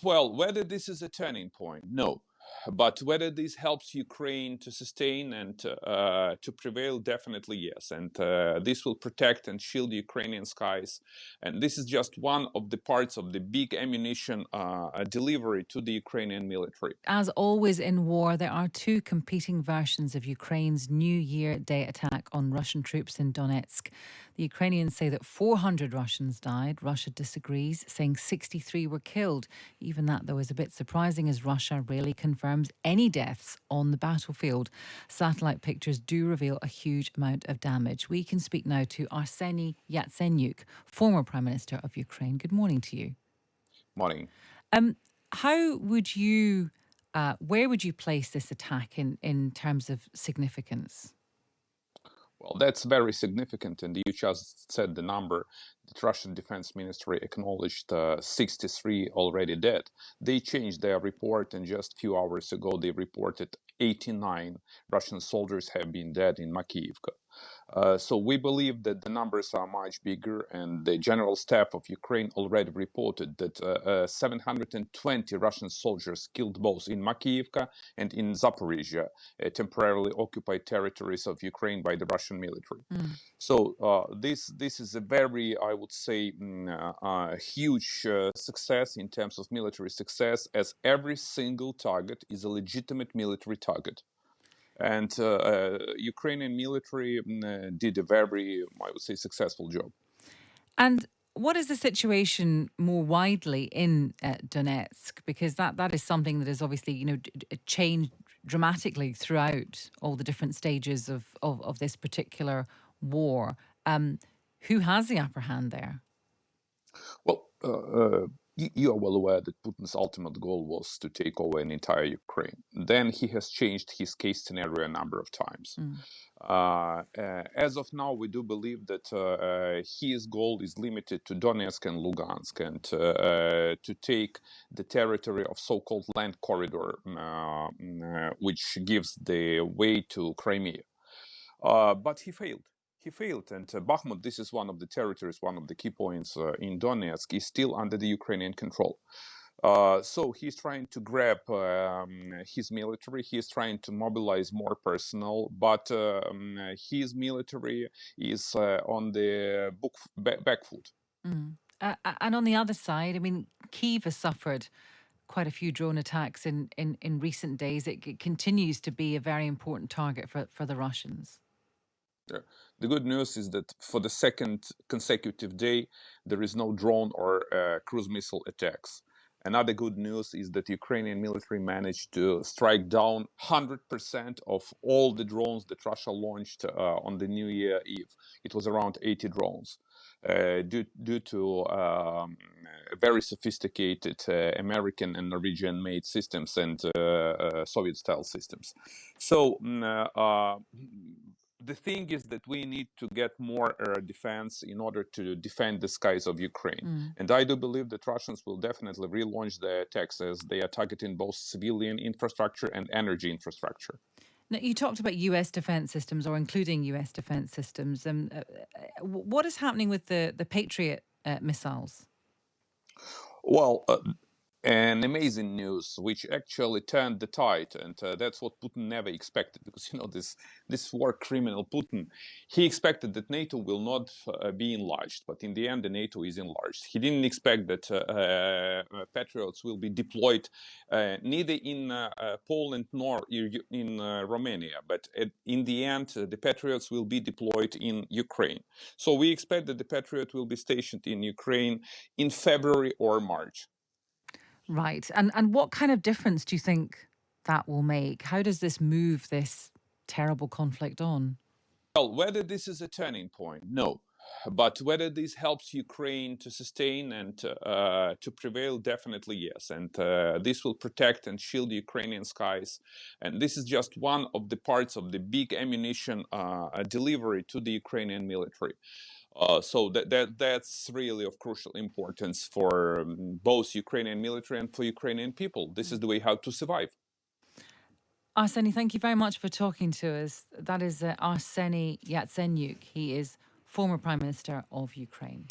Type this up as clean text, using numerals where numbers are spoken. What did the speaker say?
Well, whether this is a turning point, no. But whether this helps Ukraine to sustain and to prevail, definitely yes. And this will protect and shield Ukrainian skies. And this is just one of the parts of the big ammunition delivery to the Ukrainian military. As always in war, there are two competing versions of Ukraine's New Year Day attack on Russian troops in Donetsk. The Ukrainians say that 400 Russians died. Russia disagrees, saying 63 were killed. Even that, though, is a bit surprising as Russia rarely confirms any deaths on the battlefield. Satellite pictures do reveal a huge amount of damage. We can speak now to Arseniy Yatsenyuk, former Prime Minister of Ukraine. Good morning to you. Morning. How would you, where would you place this attack in terms of significance? Well, that's very significant, and you just said the number. The Russian Defense Ministry acknowledged 63 already dead. They changed their report, and just a few hours ago they reported 89 Russian soldiers have been dead in Makiyivka. So we believe that the numbers are much bigger, and the General Staff of Ukraine already reported that 720 Russian soldiers killed both in Makiyivka and in Zaporizhia, temporarily occupied territories of Ukraine by the Russian military. So this is a very, I would say, huge success in terms of military success, as every single target is a legitimate military target. And Ukrainian military did a very, I would say, successful job. And what is the situation more widely in Donetsk? Because that is something that has obviously, changed dramatically throughout all the different stages of this particular war. Who has the upper hand there? Well, you are well aware that Putin's ultimate goal was to take over an entire Ukraine. Then he has changed his case scenario a number of times. As of now, we do believe that his goal is limited to Donetsk and Lugansk, and to take the territory of so-called land corridor, which gives the way to Crimea. But he failed. He failed, and Bakhmut, this is one of the territories, one of the key points in Donetsk, is still under the Ukrainian control. So he's trying to grab his military, he's trying to mobilize more personnel, but his military is on the back foot. And on the other side, I mean, Kyiv has suffered quite a few drone attacks in recent days. It continues to be a very important target for the Russians. The good news is that for the second consecutive day, there is no drone or cruise missile attacks. Another good news is that the Ukrainian military managed to strike down 100% of all the drones that Russia launched on the New Year Eve. It was around 80 drones. Due to very sophisticated American and Norwegian-made systems and Soviet-style systems. So the thing is that we need to get more defense in order to defend the skies of Ukraine. And I do believe that Russians will definitely relaunch their attacks, as they are targeting both civilian infrastructure and energy infrastructure. Now, you talked about US defense systems, or including US defense systems. What is happening with the Patriot missiles? Well, an amazing news, which actually turned the tide, and that's what Putin never expected, because this war criminal Putin, he expected that NATO will not be enlarged, but in the end the NATO is enlarged. He didn't expect that Patriots will be deployed neither in Poland nor in Romania, but in the end the Patriots will be deployed in Ukraine. So we expect that the Patriot will be stationed in Ukraine in February or March. Right. And what kind of difference do you think that will make? How does this move this terrible conflict on? Well, whether this is a turning point, no. But whether this helps Ukraine to sustain and to prevail, definitely yes. And this will protect and shield Ukrainian skies. And this is just one of the parts of the big ammunition delivery to the Ukrainian military. So that's really of crucial importance for both Ukrainian military and for Ukrainian people. This is the way how to survive. Arseniy, thank you very much for talking to us. That is Arseniy Yatsenyuk. He is former Prime Minister of Ukraine.